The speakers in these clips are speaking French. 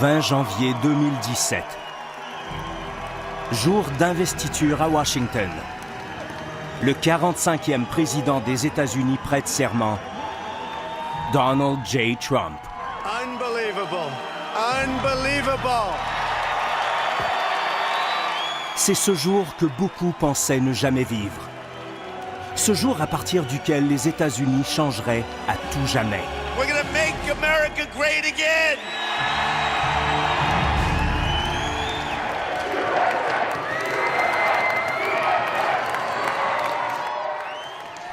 20 janvier 2017. Jour d'investiture à Washington. Le 45e président des États-Unis prête serment. Donald J. Trump. Unbelievable. Unbelievable. C'est ce jour que beaucoup pensaient ne jamais vivre. Ce jour à partir duquel les États-Unis changeraient à tout jamais. We're gonna make America great again.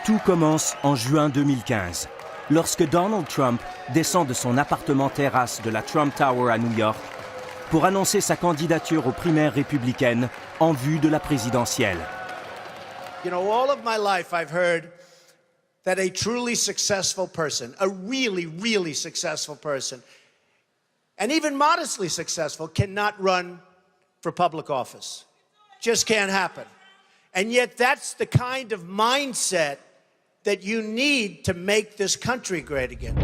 Tout commence en juin 2015, lorsque Donald Trump descend de son appartement terrasse de la Trump Tower à New York pour annoncer sa candidature aux primaires républicaines en vue de la présidentielle. You know, all of my life I've heard that a truly successful person, a really, really successful person, and even modestly successful, cannot run for public office. Just can't happen. And yet that's the kind of mindset that you need to make this country great again.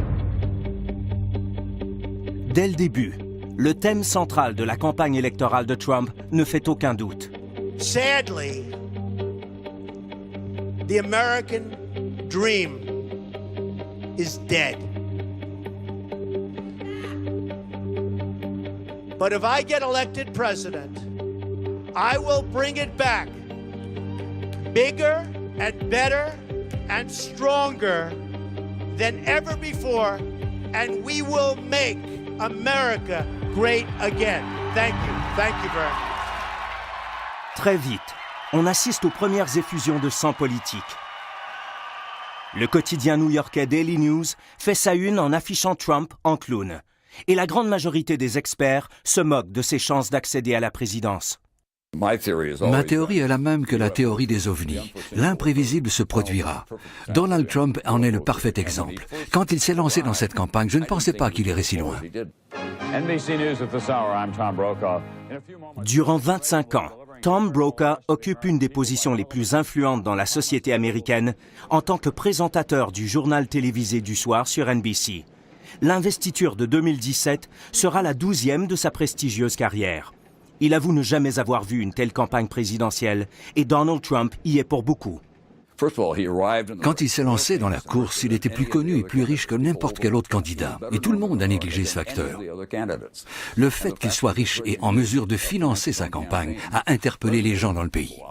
Dès le début, le thème central de la campagne électorale de Trump ne fait aucun doute. Sadly, the American dream is dead. But if I get elected president, I will bring it back bigger and better and stronger than ever before, and we will make America great again. Thank you very much. Très vite, on assiste aux premières effusions de sang politique. Le quotidien new-yorkais Daily News fait sa une en affichant Trump en clown. Et la grande majorité des experts se moquent de ses chances d'accéder à la présidence. Ma théorie est la même que la théorie des ovnis. L'imprévisible se produira. Donald Trump en est le parfait exemple. Quand il s'est lancé dans cette campagne, je ne pensais pas qu'il irait si loin. Durant 25 ans, Tom Brokaw occupe une des positions les plus influentes dans la société américaine en tant que présentateur du journal télévisé du soir sur NBC. L'investiture de 2017 sera la 12e de sa prestigieuse carrière. Il avoue ne jamais avoir vu une telle campagne présidentielle et Donald Trump y est pour beaucoup. Quand il s'est lancé dans la course, il était plus connu et plus riche que n'importe quel autre candidat. Et tout le monde a négligé ce facteur. Le fait qu'il soit riche et en mesure de financer sa campagne a interpellé les gens dans le pays.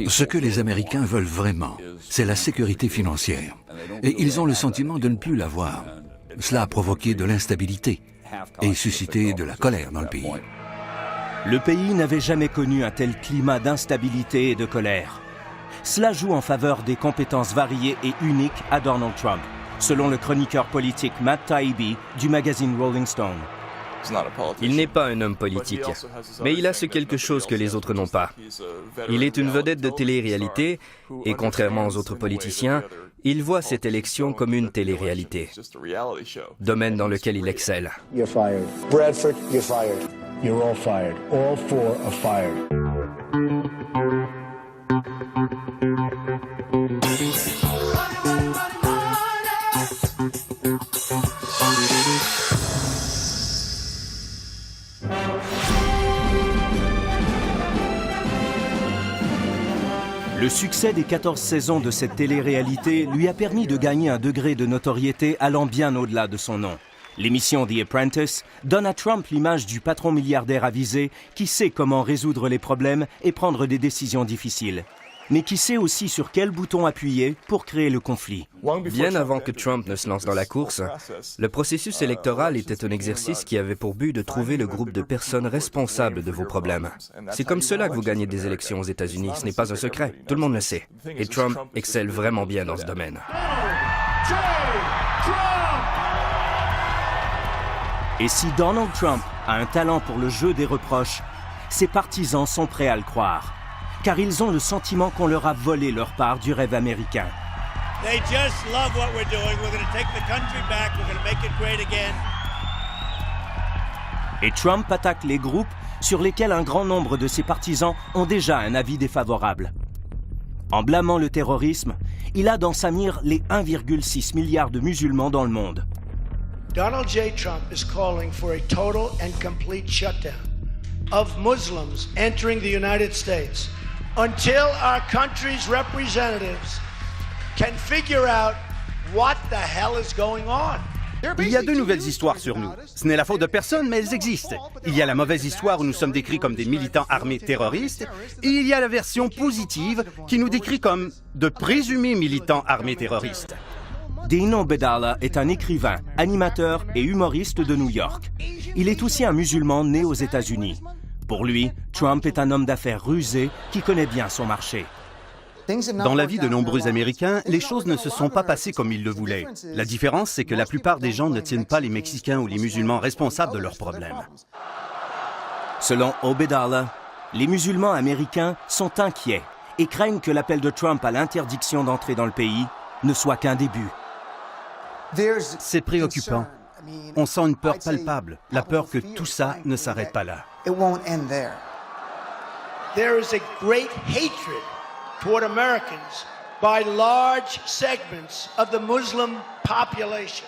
Ce que les Américains veulent vraiment, c'est la sécurité financière. Et ils ont le sentiment de ne plus l'avoir. Cela a provoqué de l'instabilité et suscité de la colère dans le pays. Le pays n'avait jamais connu un tel climat d'instabilité et de colère. Cela joue en faveur des compétences variées et uniques à Donald Trump, selon le chroniqueur politique Matt Taibbi du magazine Rolling Stone. Il n'est pas un homme politique, mais il a ce quelque chose que les autres n'ont pas. Il est une vedette de télé-réalité et, contrairement aux autres politiciens, il voit cette élection comme une télé-réalité, domaine dans lequel il excelle. You're fired. Bradford, you're fired. You're all fired. All four are fired. Le succès des 14 saisons de cette télé-réalité lui a permis de gagner un degré de notoriété allant bien au-delà de son nom. L'émission The Apprentice donne à Trump l'image du patron milliardaire avisé qui sait comment résoudre les problèmes et prendre des décisions difficiles, mais qui sait aussi sur quel bouton appuyer pour créer le conflit. Bien avant que Trump ne se lance dans la course, le processus électoral était un exercice qui avait pour but de trouver le groupe de personnes responsables de vos problèmes. C'est comme cela que vous gagnez des élections aux États-Unis, ce n'est pas un secret, tout le monde le sait. Et Trump excelle vraiment bien dans ce domaine. Et si Donald Trump a un talent pour le jeu des reproches, ses partisans sont prêts à le croire, car ils ont le sentiment qu'on leur a volé leur part du rêve américain. They just love what we're doing. We're going to take the country back. We're going to make it great again. Et Trump attaque les groupes sur lesquels un grand nombre de ses partisans ont déjà un avis défavorable. En blâmant le terrorisme, il a dans sa mire les 1,6 milliard de musulmans dans le monde. Donald J. Trump is calling for a total and complete shutdown of Muslims entering the United States until our country's representatives can figure out what the hell is going on. Il y a deux nouvelles histoires sur nous. Ce n'est la faute de personne, mais elles existent. Il y a la mauvaise histoire où nous sommes décrits comme des militants armés terroristes, et il y a la version positive qui nous décrit comme de présumés militants armés terroristes. Dino Bedalla est un écrivain, animateur et humoriste de New York. Il est aussi un musulman né aux États-Unis. Pour lui, Trump est un homme d'affaires rusé qui connaît bien son marché. Dans la vie de nombreux Américains, les choses ne se sont pas passées comme ils le voulaient. La différence, c'est que la plupart des gens ne tiennent pas les Mexicains ou les musulmans responsables de leurs problèmes. Selon Obedalla, les musulmans américains sont inquiets et craignent que l'appel de Trump à l'interdiction d'entrer dans le pays ne soit qu'un début. C'est préoccupant. On sent une peur palpable, la peur que tout ça ne s'arrête pas là. There is a great hatred toward Americans by large segments of the Muslim population.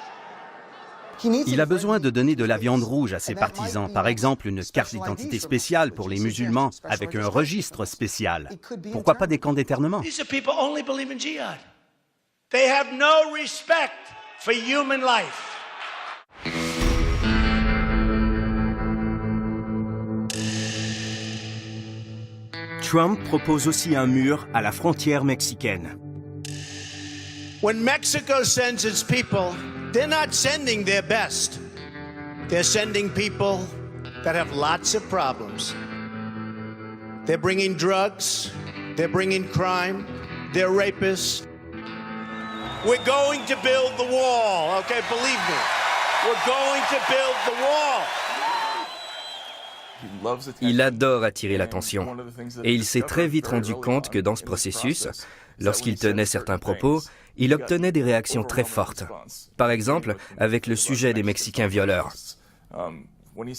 Il a besoin de donner de la viande rouge à ses partisans, par exemple une carte d'identité spéciale pour les musulmans avec un registre spécial. Pourquoi pas des camps d'internement? These are people who only believe in jihad. They have no respect for human life. Trump propose aussi un mur à la frontière mexicaine. When Mexico sends its people, they're not sending their best. They're sending people that have lots of problems. They're bringing drugs, they're bringing crime, they're rapists. We're going to build the wall, okay, believe me. We're going to build the wall. Il adore attirer l'attention. Et il s'est très vite rendu compte que dans ce processus, lorsqu'il tenait certains propos, il obtenait des réactions très fortes. Par exemple, avec le sujet des Mexicains violeurs.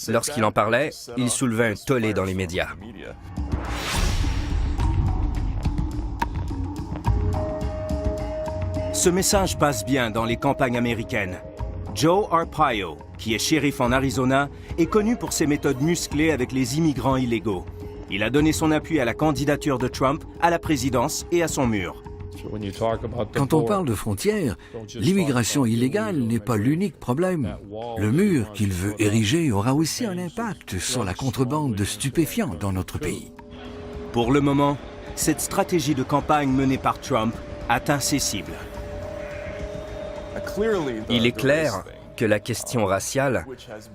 Lorsqu'il en parlait, il soulevait un tollé dans les médias. Ce message passe bien dans les campagnes américaines. Joe Arpaio, qui est shérif en Arizona, est connu pour ses méthodes musclées avec les immigrants illégaux. Il a donné son appui à la candidature de Trump à la présidence et à son mur. Quand on parle de frontières, l'immigration illégale n'est pas l'unique problème. Le mur qu'il veut ériger aura aussi un impact sur la contrebande de stupéfiants dans notre pays. Pour le moment, cette stratégie de campagne menée par Trump atteint ses cibles. Il est clair que la question raciale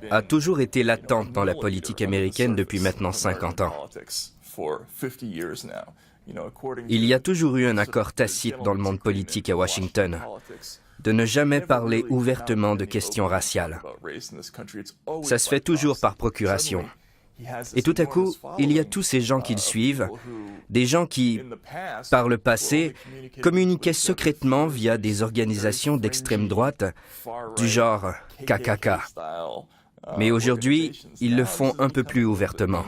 a toujours été latente dans la politique américaine depuis maintenant 50 ans. Il y a toujours eu un accord tacite dans le monde politique à Washington de ne jamais parler ouvertement de questions raciales. Ça se fait toujours par procuration. Et tout à coup, il y a tous ces gens qui le suivent, des gens qui, par le passé, communiquaient secrètement via des organisations d'extrême droite du genre KKK. Mais aujourd'hui, ils le font un peu plus ouvertement.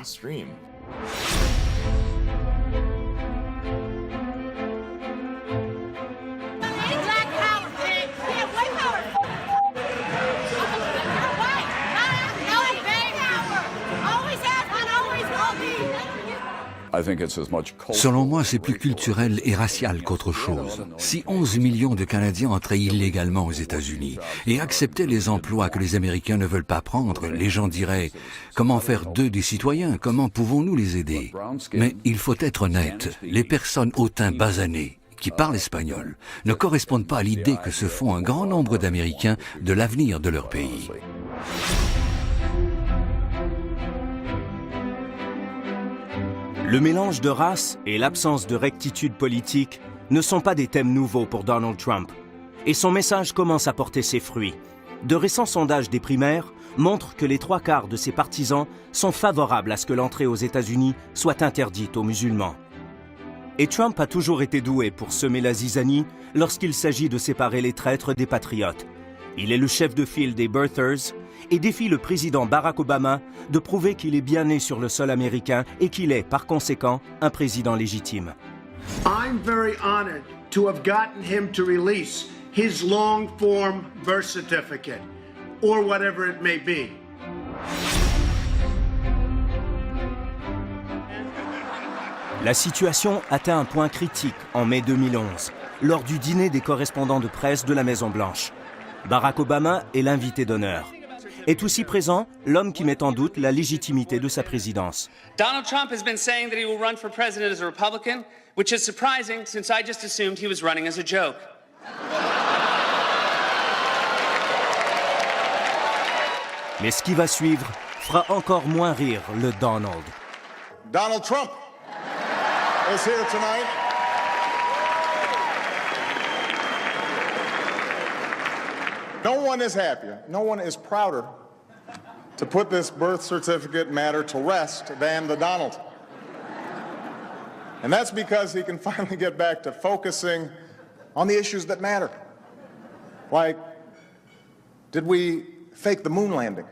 Selon moi, c'est plus culturel et racial qu'autre chose. Si 11 millions de Canadiens entraient illégalement aux États-Unis et acceptaient les emplois que les Américains ne veulent pas prendre, les gens diraient « Comment faire d'eux des citoyens? Comment pouvons-nous les aider ?» Mais il faut être honnête, les personnes au teint basané qui parlent espagnol ne correspondent pas à l'idée que se font un grand nombre d'Américains de l'avenir de leur pays. Le mélange de race et l'absence de rectitude politique ne sont pas des thèmes nouveaux pour Donald Trump. Et son message commence à porter ses fruits. De récents sondages des primaires montrent que les 3/4 de ses partisans sont favorables à ce que l'entrée aux États-Unis soit interdite aux musulmans. Et Trump a toujours été doué pour semer la zizanie lorsqu'il s'agit de séparer les traîtres des patriotes. Il est le chef de file des birthers et défie le président Barack Obama de prouver qu'il est bien né sur le sol américain et qu'il est, par conséquent, un président légitime. I'm very honored to have gotten him to release his long-form birth certificate, or whatever it may be. La situation atteint un point critique en mai 2011, lors du dîner des correspondants de presse de la Maison-Blanche. Barack Obama est l'invité d'honneur. Est aussi présent l'homme qui met en doute la légitimité de sa présidence. Donald Trump has been saying that he will run for president as a Republican, which is surprising since I just assumed he was running as a joke. Mais ce qui va suivre fera encore moins rire le Donald. Donald Trump is here tonight. No one is happier, no one is prouder to put this birth certificate matter to rest than the Donald. And that's because he can finally get back to focusing on the issues that matter. Like, did we fake the moon landing?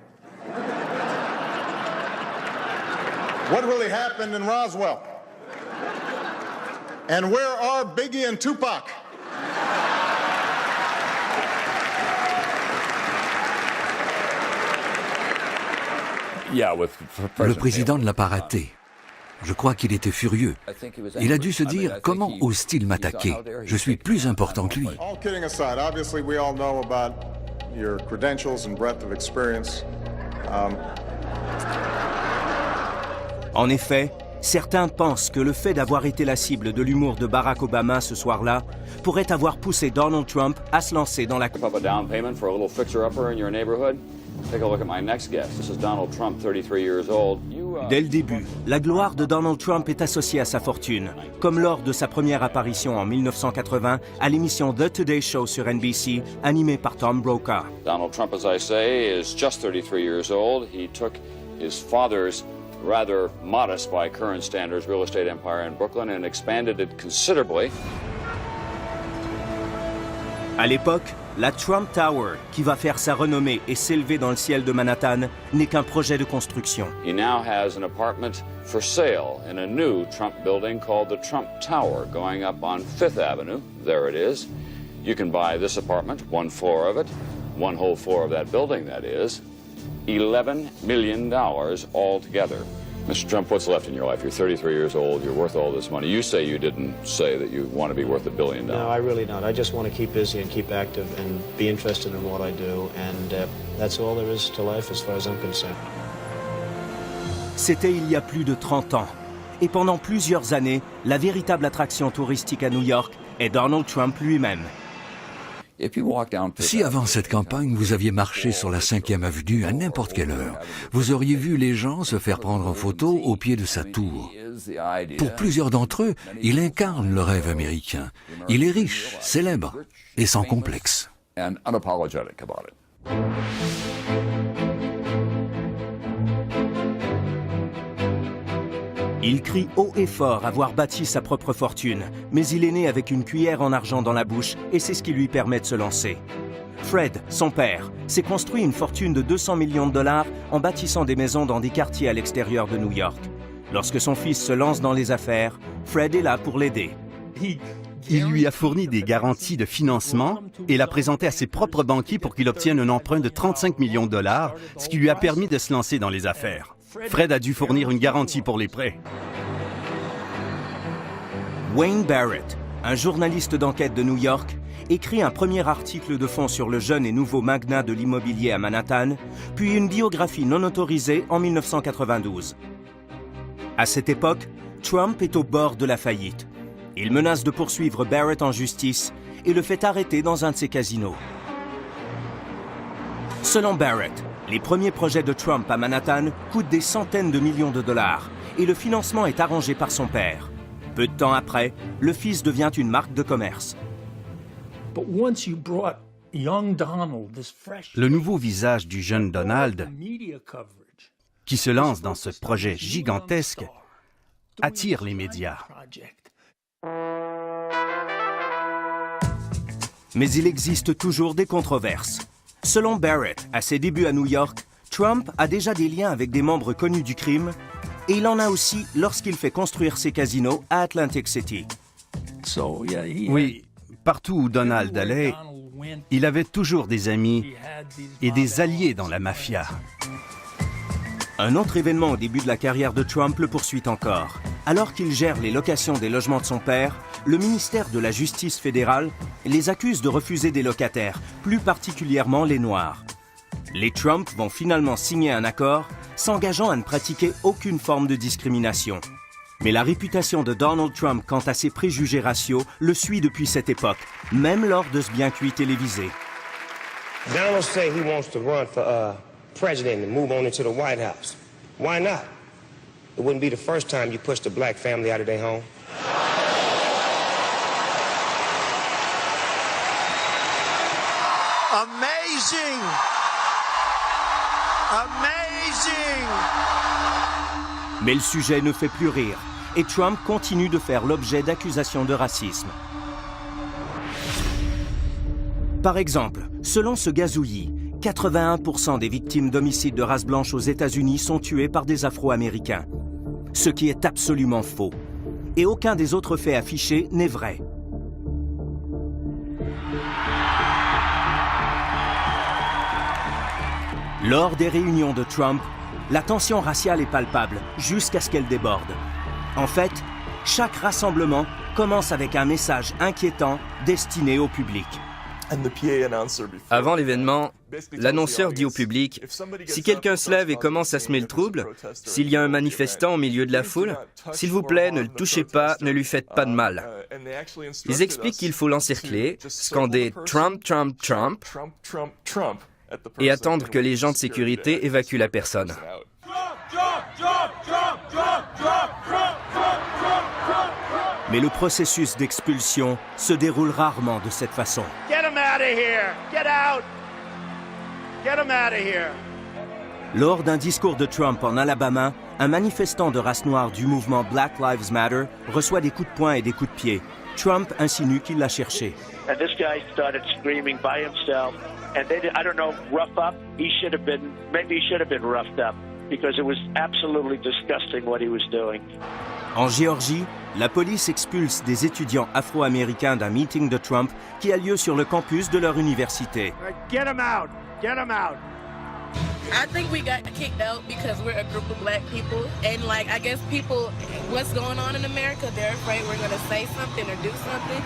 What really happened in Roswell? And where are Biggie and Tupac? Le président ne l'a pas raté. Je crois qu'il était furieux. Il a dû se dire, comment ose-t-il m'attaquer? Je suis plus important que lui. All kidding aside, obviously we all know about your credentials and breadth of experience. En effet, certains pensent que le fait d'avoir été la cible de l'humour de Barack Obama ce soir-là pourrait avoir poussé Donald Trump à se lancer dans la... Dès le début, la gloire de Donald Trump est associée à sa fortune, comme lors de sa première apparition en 1980 à l'émission The Today Show sur NBC, animée par Tom Brokaw. Donald Trump, as I say, is just 33 years old. He took his father's rather modest by current standards real estate empire in Brooklyn and expanded it considerably. À l'époque, la Trump Tower, qui va faire sa renommée et s'élever dans le ciel de Manhattan, n'est qu'un projet de construction. He now has an apartment for sale in a new Trump building called the Trump Tower going up on 5th Avenue. There it is. You can buy this apartment, one floor of it, one whole floor of that building, that is. $11 million altogether. Mr. Trump, what's left in your life? You're 33 years old, you're worth all this money. You say you didn't say that you want to be worth $1 billion. No, I really don't. I just want to keep busy and keep active and be interested in what I do. And that's all there is to life as far as I'm concerned. C'était il y a plus de 30 ans. Et pendant plusieurs années, la véritable attraction touristique à New York est Donald Trump lui-même. Si avant cette campagne, vous aviez marché sur la 5e avenue à n'importe quelle heure, vous auriez vu les gens se faire prendre en photo au pied de sa tour. Pour plusieurs d'entre eux, il incarne le rêve américain. Il est riche, célèbre et sans complexe. Il crie haut et fort avoir bâti sa propre fortune, mais il est né avec une cuillère en argent dans la bouche et c'est ce qui lui permet de se lancer. Fred, son père, s'est construit une fortune de 200 millions de dollars en bâtissant des maisons dans des quartiers à l'extérieur de New York. Lorsque son fils se lance dans les affaires, Fred est là pour l'aider. Il lui a fourni des garanties de financement et l'a présenté à ses propres banquiers pour qu'il obtienne un emprunt de 35 millions de dollars, ce qui lui a permis de se lancer dans les affaires. Fred a dû fournir une garantie pour les prêts. Wayne Barrett, un journaliste d'enquête de New York, écrit un premier article de fond sur le jeune et nouveau magnat de l'immobilier à Manhattan, puis une biographie non autorisée en 1992. À cette époque, Trump est au bord de la faillite. Il menace de poursuivre Barrett en justice et le fait arrêter dans un de ses casinos. Selon Barrett, les premiers projets de Trump à Manhattan coûtent des centaines de millions de dollars et le financement est arrangé par son père. Peu de temps après, le fils devient une marque de commerce. Le nouveau visage du jeune Donald, qui se lance dans ce projet gigantesque, attire les médias. Mais il existe toujours des controverses. Selon Barrett, à ses débuts à New York, Trump a déjà des liens avec des membres connus du crime et il en a aussi lorsqu'il fait construire ses casinos à Atlantic City. Oui, partout où Donald allait, il avait toujours des amis et des alliés dans la mafia. Un autre événement au début de la carrière de Trump le poursuit encore. Alors qu'il gère les locations des logements de son père, le ministère de la Justice fédérale les accuse de refuser des locataires, plus particulièrement les Noirs. Les Trump vont finalement signer un accord s'engageant à ne pratiquer aucune forme de discrimination. Mais la réputation de Donald Trump quant à ses préjugés raciaux le suit depuis cette époque, même lors de ce bien cuit télévisé. Donald say he wants to run for president and move on into the White House. Why not? It wouldn't be the first time you pushed a black family out of their home. Amazing! Amazing! Mais le sujet ne fait plus rire et Trump continue de faire l'objet d'accusations de racisme. Par exemple, selon ce gazouillis, 81% des victimes d'homicides de race blanche aux États-Unis sont tuées par des Afro-Américains. Ce qui est absolument faux. Et aucun des autres faits affichés n'est vrai. Lors des réunions de Trump, la tension raciale est palpable jusqu'à ce qu'elle déborde. En fait, chaque rassemblement commence avec un message inquiétant destiné au public. Avant l'événement, l'annonceur dit au public « Si quelqu'un se lève et commence à semer le trouble, s'il y a un manifestant au milieu de la foule, s'il vous plaît, ne le touchez pas, ne lui faites pas de mal. » Ils expliquent qu'il faut l'encercler, scander « Trump, Trump, Trump » et attendre que les gens de sécurité évacuent la personne. Mais le processus d'expulsion se déroule rarement de cette façon. Get him out of here! Get out! Get him out of here! Lors d'un discours de Trump en Alabama, un manifestant de race noire du mouvement Black Lives Matter reçoit des coups de poing et des coups de pied. Trump insinue qu'il l'a cherché. And this guy started screaming by himself. And they did, I don't know, rough up. Maybe he should have been roughed up because it was absolutely disgusting what he was doing. En Géorgie, la police expulse des étudiants afro-américains d'un meeting de Trump qui a lieu sur le campus de leur université. Get him out! Get him out! I think we got kicked out because we're a group of black people. And I guess people, what's going on in America, they're afraid we're going to say something or do something.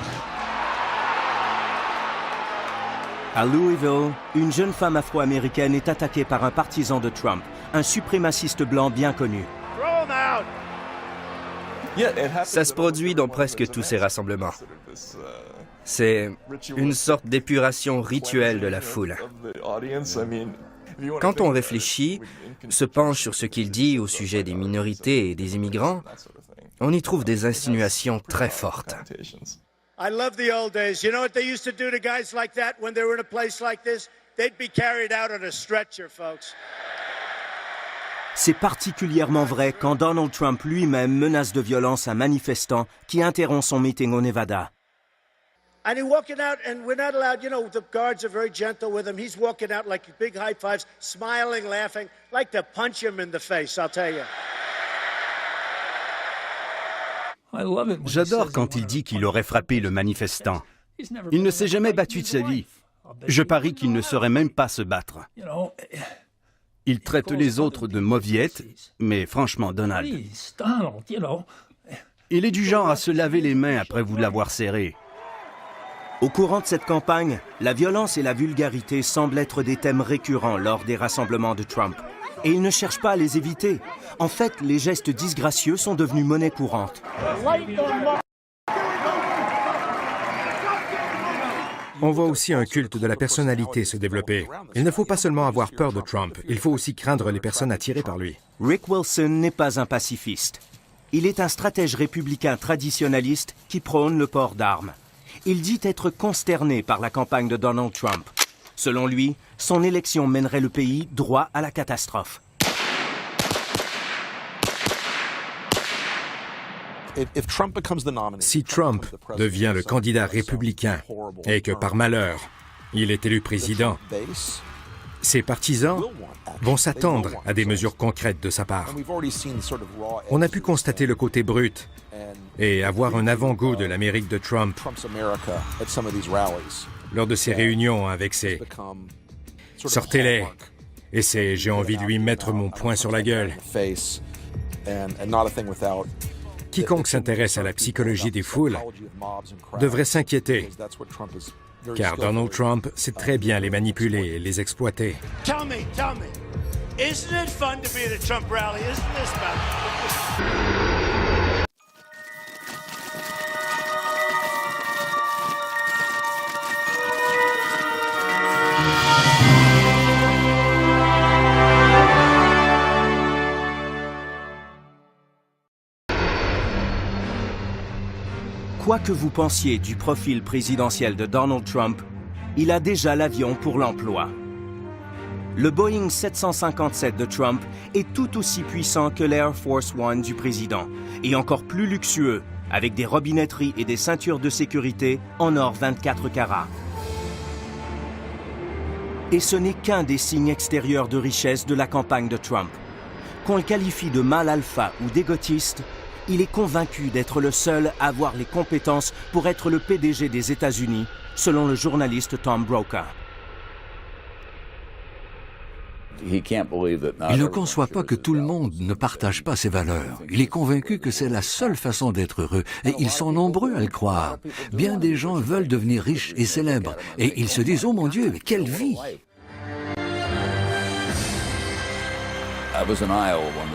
À Louisville, une jeune femme afro-américaine est attaquée par un partisan de Trump, un suprémaciste blanc bien connu. Throw him out! Ça se produit dans presque tous ces rassemblements. C'est une sorte d'épuration rituelle de la foule. Quand on réfléchit, se penche sur ce qu'il dit au sujet des minorités et des immigrants, on y trouve des insinuations très fortes. I love the old days. You know what they used to do to guys like that when they were in a place like this? They'd be carried out on a stretcher, folks. C'est particulièrement vrai quand Donald Trump lui-même menace de violence un manifestant qui interrompt son meeting au Nevada. And he's walking out, and we're not allowed, the guards are very gentle with him. He's walking out like big high fives, smiling, laughing, like to punch him in the face, I'll tell you. J'adore quand il dit qu'il aurait frappé le manifestant. Il ne s'est jamais battu de sa vie. Je parie qu'il ne saurait même pas se battre. Il traite les autres de mauviettes, mais franchement, Donald, il est du genre à se laver les mains après vous l'avoir serré. Au courant de cette campagne, la violence et la vulgarité semblent être des thèmes récurrents lors des rassemblements de Trump. Et il ne cherche pas à les éviter. En fait, les gestes disgracieux sont devenus monnaie courante. On voit aussi un culte de la personnalité se développer. Il ne faut pas seulement avoir peur de Trump, il faut aussi craindre les personnes attirées par lui. Rick Wilson n'est pas un pacifiste. Il est un stratège républicain traditionnaliste qui prône le port d'armes. Il dit être consterné par la campagne de Donald Trump. Selon lui, son élection mènerait le pays droit à la catastrophe. Si Trump devient le candidat républicain et que par malheur, il est élu président, Ses partisans vont s'attendre à des mesures concrètes de sa part. On a pu constater le côté brut et avoir un avant-goût de l'Amérique de Trump lors de ses réunions avec ses « sortez-les » et ses « j'ai envie de lui mettre mon poing sur la gueule ». Quiconque s'intéresse à la psychologie des foules devrait s'inquiéter, car Donald Trump sait très bien les manipuler et les exploiter. Tell me, isn't it fun to be at a Trump rally? Isn't this fun? Quoi que vous pensiez du profil présidentiel de Donald Trump, il a déjà l'avion pour l'emploi. Le Boeing 757 de Trump est tout aussi puissant que l'Air Force One du président, et encore plus luxueux, avec des robinetteries et des ceintures de sécurité en or 24 carats. Et ce n'est qu'un des signes extérieurs de richesse de la campagne de Trump. Qu'on le qualifie de mâle alpha ou d'égotiste, il est convaincu d'être le seul à avoir les compétences pour être le PDG des États-Unis, selon le journaliste Tom Brokaw. Il ne conçoit pas que tout le monde ne partage pas ses valeurs. Il est convaincu que c'est la seule façon d'être heureux, et ils sont nombreux à le croire. Bien des gens veulent devenir riches et célèbres, et ils se disent « Oh mon Dieu, quelle vie !»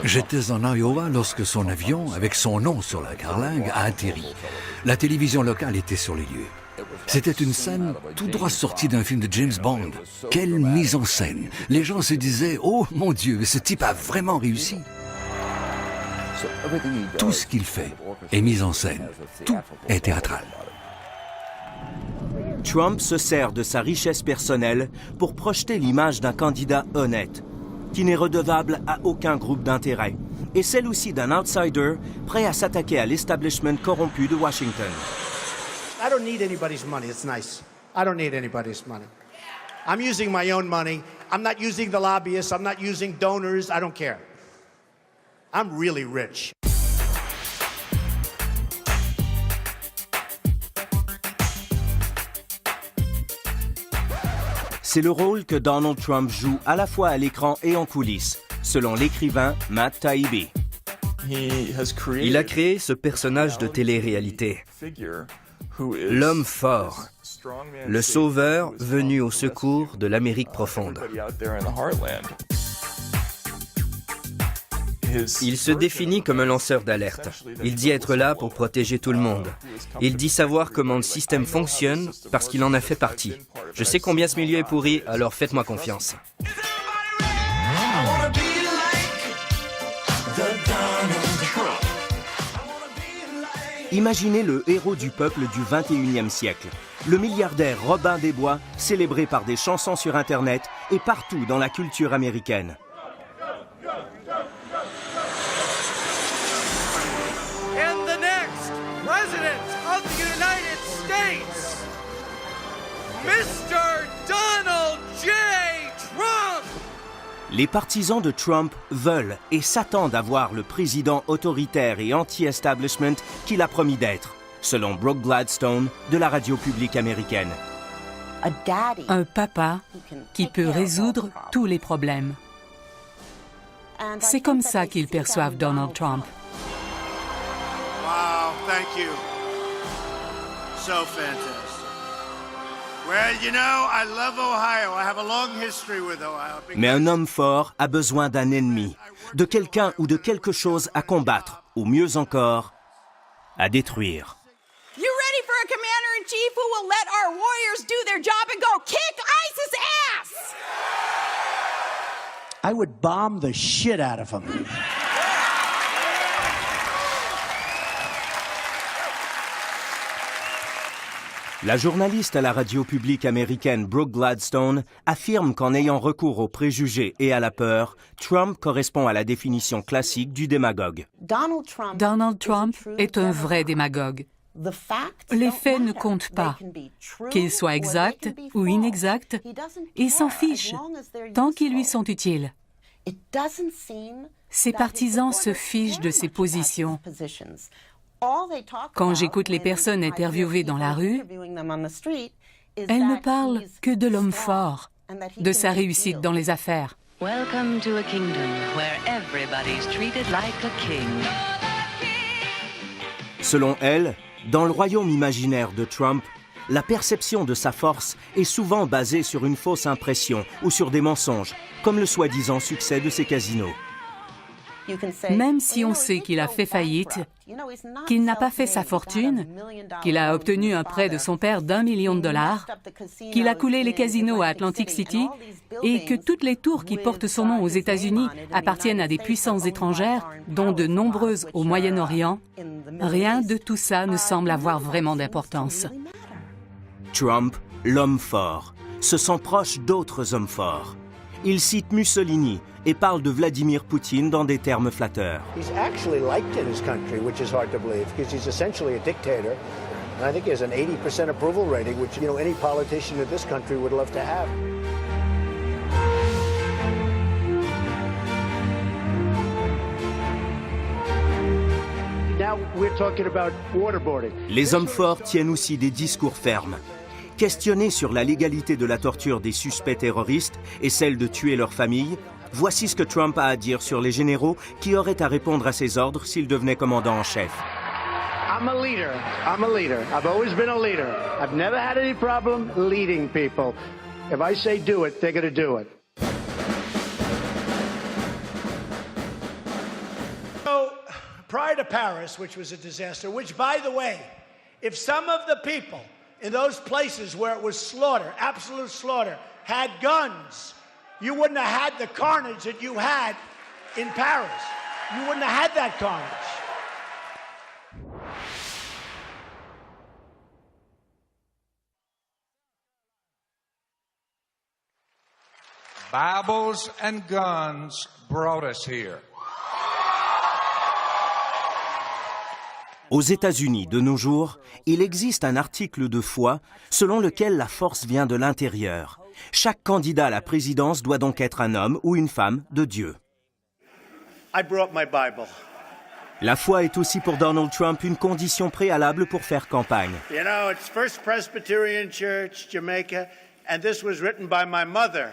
J'étais en Iowa lorsque son avion, avec son nom sur la carlingue, a atterri. La télévision locale était sur les lieux. C'était une scène tout droit sortie d'un film de James Bond. Quelle mise en scène! Les gens se disaient « Oh mon Dieu, ce type a vraiment réussi !» Tout ce qu'il fait est mis en scène. Tout est théâtral. Trump se sert de sa richesse personnelle pour projeter l'image d'un candidat honnête, qui n'est redevable à aucun groupe d'intérêt, et celle aussi d'un outsider prêt à s'attaquer à l'establishment corrompu de Washington. I don't need anybody's money. It's nice. I don't need anybody's money. I'm using my own money. I'm not using the lobbyists. I'm not using donors. I don't care. I'm really rich. C'est le rôle que Donald Trump joue à la fois à l'écran et en coulisses, selon l'écrivain Matt Taibbi. Il a créé ce personnage de télé-réalité, l'homme fort, le sauveur venu au secours de l'Amérique profonde. Il se définit comme un lanceur d'alerte. Il dit être là pour protéger tout le monde. Il dit savoir comment le système fonctionne parce qu'il en a fait partie. Je sais combien ce milieu est pourri, alors faites-moi confiance. Imaginez le héros du peuple du 21e siècle, le milliardaire Robin des Bois, célébré par des chansons sur Internet et partout dans la culture américaine. President of the United States, Mr. Donald J. Trump. Les partisans de Trump veulent et s'attendent à voir le président autoritaire et anti-establishment qu'il a promis d'être, selon Brooke Gladstone de la radio publique américaine. Un papa qui peut résoudre tous les problèmes. C'est comme ça qu'ils perçoivent Donald Trump. Wow, thank you. So fantastic. Well, you know, I love Ohio. I have a long history with Ohio. Mais un homme fort a besoin d'un ennemi, de quelqu'un ou de quelque chose à combattre, ou mieux encore, à détruire. You ready for a commander-in-chief who will let our warriors do their job and go kick ISIS ass? I would bomb the shit out of him. La journaliste à la radio publique américaine Brooke Gladstone affirme qu'en ayant recours aux préjugés et à la peur, Trump correspond à la définition classique du démagogue. Donald Trump est un vrai démagogue, Les faits ne comptent pas, qu'ils soient exacts ou inexacts, il s'en fiche, tant qu'ils lui sont utiles. Ses partisans se fichent de ses positions. Quand j'écoute les personnes interviewées dans la rue, elles ne parlent que de l'homme fort, de sa réussite dans les affaires. Welcome to a kingdom where everybody's treated like a king. Selon elle, dans le royaume imaginaire de Trump, la perception de sa force est souvent basée sur une fausse impression ou sur des mensonges, comme le soi-disant succès de ses casinos. Même si on sait qu'il a fait faillite, qu'il n'a pas fait sa fortune, qu'il a obtenu un prêt de son père d'1 million de dollars, qu'il a coulé les casinos à Atlantic City et que toutes les tours qui portent son nom aux États-Unis appartiennent à des puissances étrangères, dont de nombreuses au Moyen-Orient, rien de tout ça ne semble avoir vraiment d'importance. Trump, l'homme fort, se sent proche d'autres hommes forts. Il cite Mussolini et parle de Vladimir Poutine dans des termes flatteurs. He's actually liked in his country, which is hard to believe, because he's essentially a dictator. And I think he has an 80% approval rating, which, any politician in this country would love to have. Now we're talking about waterboarding. Les hommes forts tiennent aussi des discours fermes. Questionné sur la légalité de la torture des suspects terroristes et celle de tuer leur famille, voici ce que Trump a à dire sur les généraux qui auraient à répondre à ses ordres s'il devenait commandant en chef. I'm a leader. I've always been a leader. I've never had any problem leading people. If I say do it, they're going to do it. So, prior to Paris, which was a disaster, which, by the way, if some of the people in those places where it was slaughter, absolute slaughter, had guns, you wouldn't have had the carnage that you had in Paris. You wouldn't have had that carnage. Bibles and guns brought us here. Aux États-Unis, de nos jours, il existe un article de foi selon lequel la force vient de l'intérieur. Chaque candidat à la présidence doit donc être un homme ou une femme de Dieu. I brought my Bible. La foi est aussi pour Donald Trump une condition préalable pour faire campagne. You know, it's First Presbyterian Church, Jamaica, and this was written by my mother,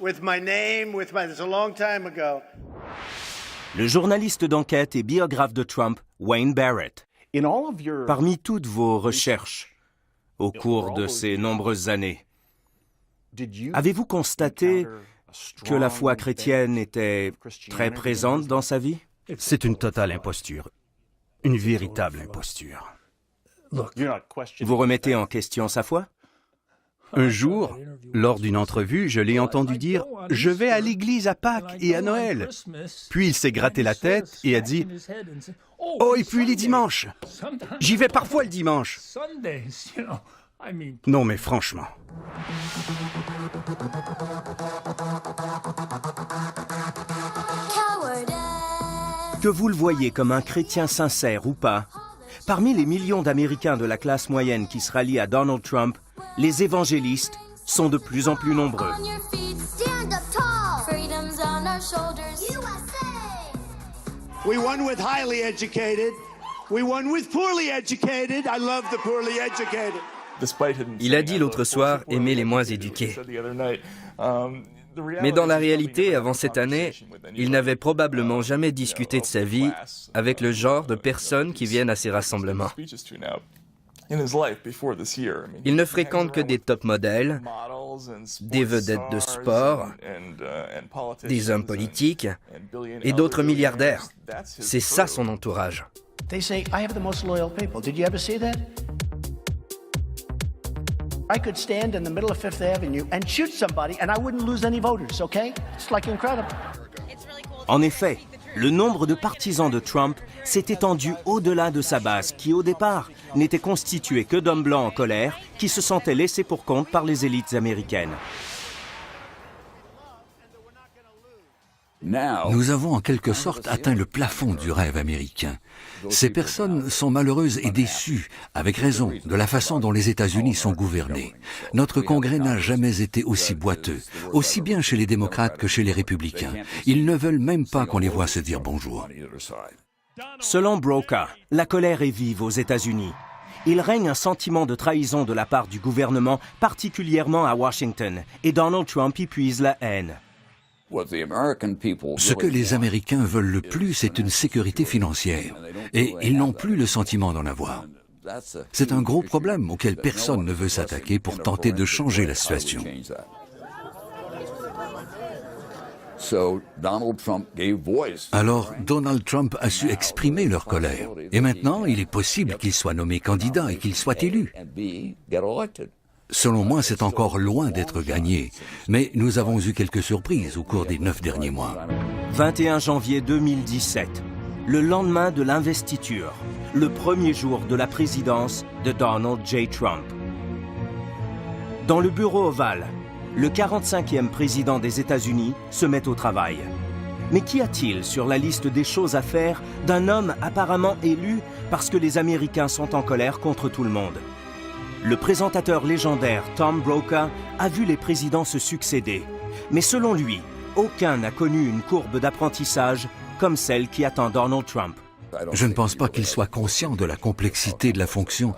with my name, it's a long time ago. Le journaliste d'enquête et biographe de Trump, Wayne Barrett. Parmi toutes vos recherches au cours de ces nombreuses années, avez-vous constaté que la foi chrétienne était très présente dans sa vie? C'est une totale imposture. Une véritable imposture. Vous remettez en question sa foi? Un jour, lors d'une entrevue, je l'ai entendu dire « Je vais à l'église à Pâques et à Noël ». Puis il s'est gratté la tête et a dit « Oh, et puis les dimanches. J'y vais parfois le dimanche. » Non, mais franchement. Que vous le voyez comme un chrétien sincère ou pas, parmi les millions d'Américains de la classe moyenne qui se rallient à Donald Trump, les évangélistes sont de plus en plus nombreux. We won with highly educated. We won with poorly educated. I love the poorly educated. Il a dit l'autre soir aimer les moins éduqués. Mais dans la réalité, avant cette année, il n'avait probablement jamais discuté de sa vie avec le genre de personnes qui viennent à ces rassemblements. Il ne fréquente que des top modèles, des vedettes de sport, des hommes politiques et d'autres milliardaires. C'est ça son entourage. They say, I have the most loyal people. Did you ever see that? I could stand in the middle of Fifth Avenue and shoot somebody and I wouldn't lose any voters, okay? It's like incredible. En effet, le nombre de partisans de Trump s'est étendu au-delà de sa base, qui au départ n'était constituée que d'hommes blancs en colère qui se sentaient laissés pour compte par les élites américaines. Nous avons en quelque sorte atteint le plafond du rêve américain. Ces personnes sont malheureuses et déçues, avec raison, de la façon dont les États-Unis sont gouvernés. Notre Congrès n'a jamais été aussi boiteux, aussi bien chez les démocrates que chez les républicains. Ils ne veulent même pas qu'on les voie se dire bonjour. Selon Brokaw, la colère est vive aux États-Unis. Il règne un sentiment de trahison de la part du gouvernement, particulièrement à Washington, et Donald Trump y puise la haine. Ce que les Américains veulent le plus, c'est une sécurité financière. Et ils n'ont plus le sentiment d'en avoir. C'est un gros problème auquel personne ne veut s'attaquer pour tenter de changer la situation. Alors, Donald Trump a su exprimer leur colère. Et maintenant, il est possible qu'il soit nommé candidat et qu'il soit élu. Selon moi, c'est encore loin d'être gagné. Mais nous avons eu quelques surprises au cours des 9 derniers mois. 21 janvier 2017, le lendemain de l'investiture, le premier jour de la présidence de Donald J. Trump. Dans le bureau ovale, le 45e président des États-Unis se met au travail. Mais qu'y a-t-il sur la liste des choses à faire d'un homme apparemment élu parce que les Américains sont en colère contre tout le monde? Le présentateur légendaire Tom Brokaw a vu les présidents se succéder. Mais selon lui, aucun n'a connu une courbe d'apprentissage comme celle qui attend Donald Trump. Je ne pense pas qu'il soit conscient de la complexité de la fonction.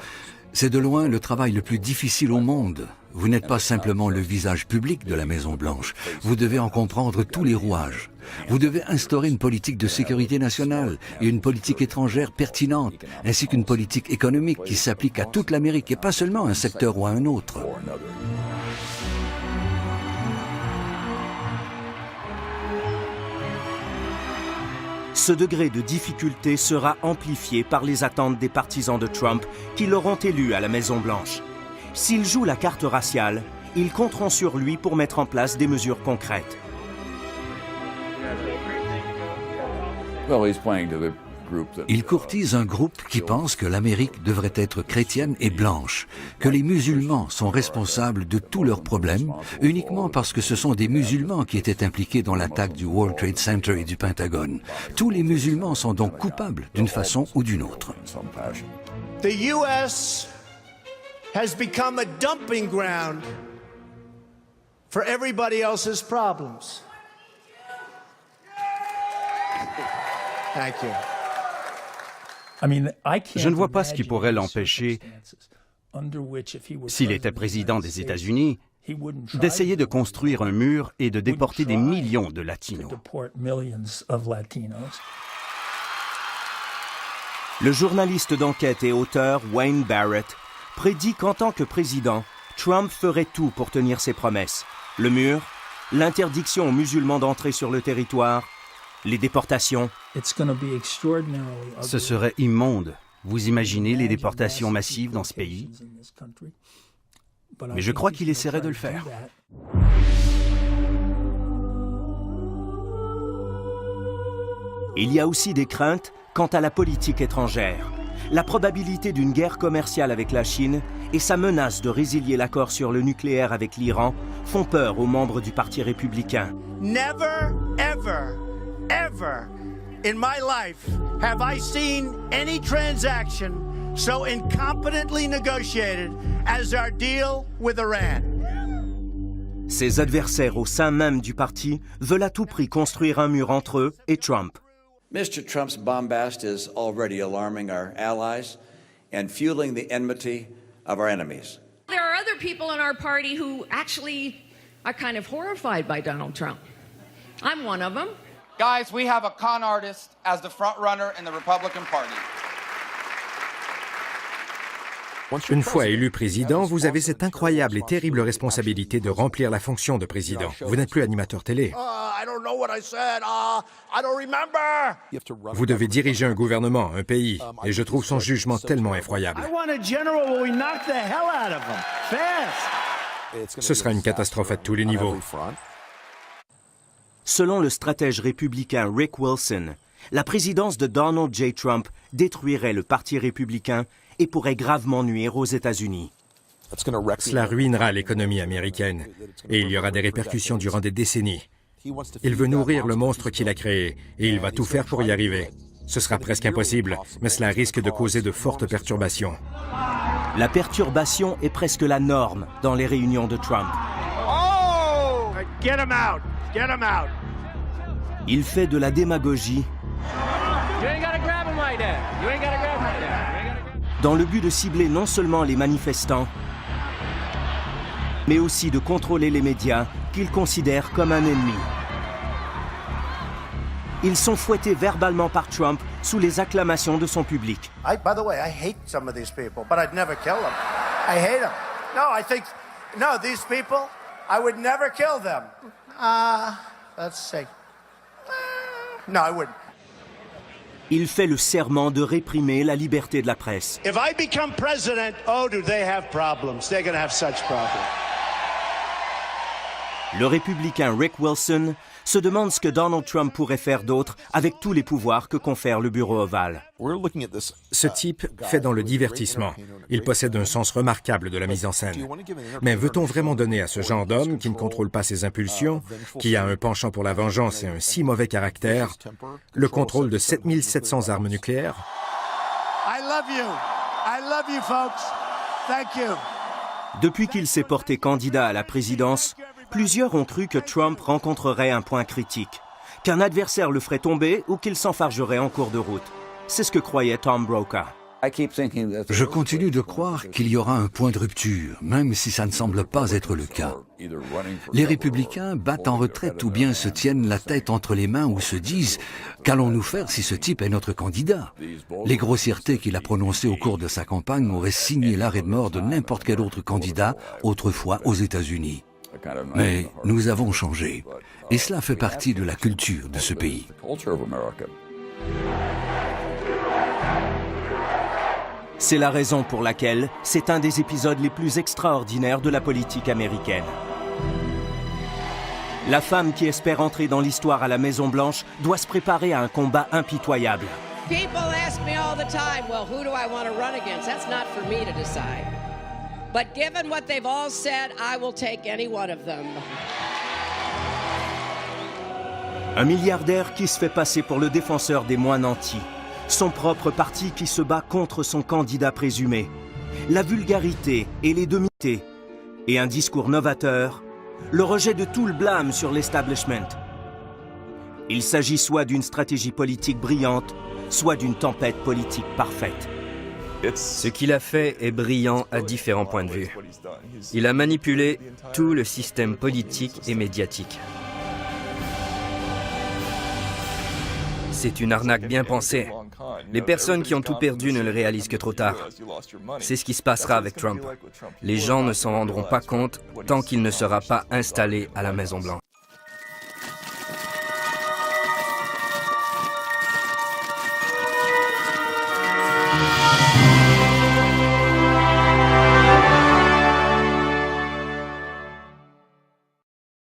C'est de loin le travail le plus difficile au monde. Vous n'êtes pas simplement le visage public de la Maison-Blanche. Vous devez en comprendre tous les rouages. Vous devez instaurer une politique de sécurité nationale et une politique étrangère pertinente, ainsi qu'une politique économique qui s'applique à toute l'Amérique et pas seulement à un secteur ou à un autre. Ce degré de difficulté sera amplifié par les attentes des partisans de Trump qui l'auront élu à la Maison-Blanche. S'il joue la carte raciale, ils compteront sur lui pour mettre en place des mesures concrètes. Il courtise un groupe qui pense que l'Amérique devrait être chrétienne et blanche, que les musulmans sont responsables de tous leurs problèmes, uniquement parce que ce sont des musulmans qui étaient impliqués dans l'attaque du World Trade Center et du Pentagone. Tous les musulmans sont donc coupables d'une façon ou d'une autre. The U.S. has become a dumping ground for everybody else's problems. Thank you. Je ne vois pas ce qui pourrait l'empêcher, s'il était président des États-Unis, d'essayer de construire un mur et de déporter des millions de Latinos. Le journaliste d'enquête et auteur Wayne Barrett prédit qu'en tant que président, Trump ferait tout pour tenir ses promesses. Le mur, l'interdiction aux musulmans d'entrer sur le territoire, les déportations. Ce serait immonde. Vous imaginez les déportations massives dans ce pays? Mais je crois qu'il essaierait de le faire. Il y a aussi des craintes quant à la politique étrangère. La probabilité d'une guerre commerciale avec la Chine et sa menace de résilier l'accord sur le nucléaire avec l'Iran font peur aux membres du Parti républicain. Never, ever, ever in my life have I seen any transaction so incompetently negotiated as our deal with Iran. Ses adversaires au sein même du parti veulent à tout prix construire un mur entre eux et Trump. Mr. Trump's bombast is already alarming our allies and fueling the enmity of our enemies. There are other people in our party who actually are kind of horrified by Donald Trump. I'm one of them. Guys, we have a con artist as the front runner in the Republican Party. Une fois élu président, vous avez cette incroyable et terrible responsabilité de remplir la fonction de président. Vous n'êtes plus animateur télé. Vous devez diriger un gouvernement, un pays, et je trouve son jugement tellement effroyable. Ce sera une catastrophe à tous les niveaux. Selon le stratège républicain Rick Wilson, la présidence de Donald J. Trump détruirait le Parti républicain et pourrait gravement nuire aux États-Unis. Cela ruinera l'économie américaine et il y aura des répercussions durant des décennies. Il veut nourrir le monstre qu'il a créé, et il va tout faire pour y arriver. Ce sera presque impossible, mais cela risque de causer de fortes perturbations. La perturbation est presque la norme dans les réunions de Trump. Oh! Get him out! Get him out! Il fait de la démagogie dans le but de cibler non seulement les manifestants, mais aussi de contrôler les médias qu'il considère comme un ennemi. Ils sont fouettés verbalement par Trump sous les acclamations de son public. By the way, I hate some of these people, but I'd never kill them. I hate them. No, these people, I would never kill them. Let's see. No, I wouldn't. Il fait le serment de réprimer la liberté de la presse. If I become president, oh, do they have problems? They're going to have such problems. Le républicain Rick Wilson se demande ce que Donald Trump pourrait faire d'autre avec tous les pouvoirs que confère le bureau ovale. Ce type fait dans le divertissement. Il possède un sens remarquable de la mise en scène. Mais veut-on vraiment donner à ce genre d'homme qui ne contrôle pas ses impulsions, qui a un penchant pour la vengeance et un si mauvais caractère, le contrôle de 7700 armes nucléaires? I love you, folks. Thank you. Depuis qu'il s'est porté candidat à la présidence, plusieurs ont cru que Trump rencontrerait un point critique, qu'un adversaire le ferait tomber ou qu'il s'enfargerait en cours de route. C'est ce que croyait Tom Brokaw. Je continue de croire qu'il y aura un point de rupture, même si ça ne semble pas être le cas. Les républicains battent en retraite ou bien se tiennent la tête entre les mains ou se disent « Qu'allons-nous faire si ce type est notre candidat ?» Les grossièretés qu'il a prononcées au cours de sa campagne auraient signé l'arrêt de mort de n'importe quel autre candidat autrefois aux États-Unis. Mais nous avons changé, et cela fait partie de la culture de ce pays. C'est la raison pour laquelle c'est un des épisodes les plus extraordinaires de la politique américaine. La femme qui espère entrer dans l'histoire à la Maison-Blanche doit se préparer à un combat impitoyable. People ask me all the time, well, who do I want to run against? That's not for me to decide. But given what they've all said, I will take any one of them. Un milliardaire qui se fait passer pour le défenseur des moins nantis. Son propre parti qui se bat contre son candidat présumé. La vulgarité et les demi-tés. Et un discours novateur. Le rejet de tout le blâme sur l'establishment. Il s'agit soit d'une stratégie politique brillante, soit d'une tempête politique parfaite. Ce qu'il a fait est brillant à différents points de vue. Il a manipulé tout le système politique et médiatique. C'est une arnaque bien pensée. Les personnes qui ont tout perdu ne le réalisent que trop tard. C'est ce qui se passera avec Trump. Les gens ne s'en rendront pas compte tant qu'il ne sera pas installé à la Maison-Blanche.